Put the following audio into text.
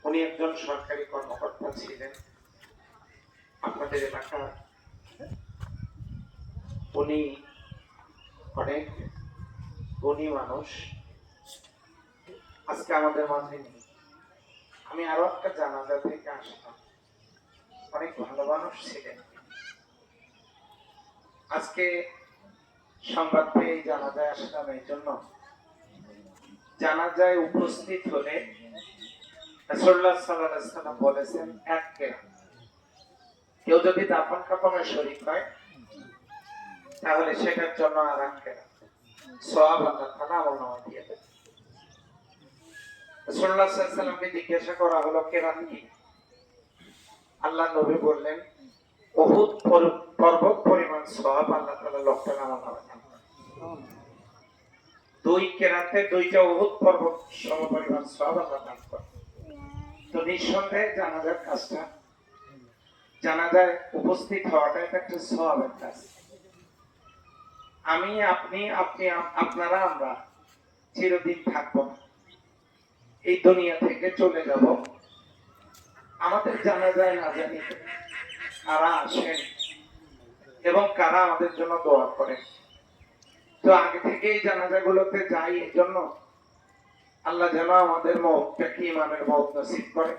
উনি একজন সরকারি কর্মকর্তা ছিলেন আপনাদের এলাকার। উনি অনেক গুণী মানুষ, আজকে আমাদের মাঝে নেই। আমি আরো একটা জানাজা থেকে আসলাম, অনেক ভালো মানুষ ছিলেন। আজকে সংবাদ পেয়ে জানাজায় আসলাম এই জন্য, জানাজায় উপস্থিত হলে রাসূলুল্লাহ সাল্লাল্লাহু আলাইহি ওয়াসাল্লাম বলেছেন, এক কেরাত, কেউ যদি দাফন কাফনে শরীক হয় তাহলে সেটার জন্য আর এক কেরাত সওয়াব আল্লাহ তাআলা আমলনামা দিয়ে দেন। রাসূলুল্লাহ সাল্লাল্লাহু আলাইহি ওয়াসাল্লামকে জিজ্ঞাসা করা হলো কেরাত কি? আল্লাহ নবী বললেন, উহুদ পর্বত পরিমাণ সওয়াব আল্লাহ তাআলা লোকটার আমলনামায় দান করেন। দুই কেরাতে দুইটা উহুদ পর্বত সমপরিমাণ সওয়াব আল্লাহ দান করেন। তো নিঃসন্দেহে জানাজার কাজটা, জানাজায় উপস্থিত হওয়াটা এটা একটা সওয়াবের কাজ। আমি, আপনি, আপনারা, আমরা চিরদিন থাকবো না, এই দুনিয়া থেকে চলে যাব। আমাদের জানাজায় না জানি কারা আসেন এবং কারা আমাদের জন্য দোয়া করেন। তো আগে থেকে এই জানাজাগুলোতে যাই, এই জন্য আল্লাহ যেন আমাদের মওতটাকে ইমানের মওত নসিব করে।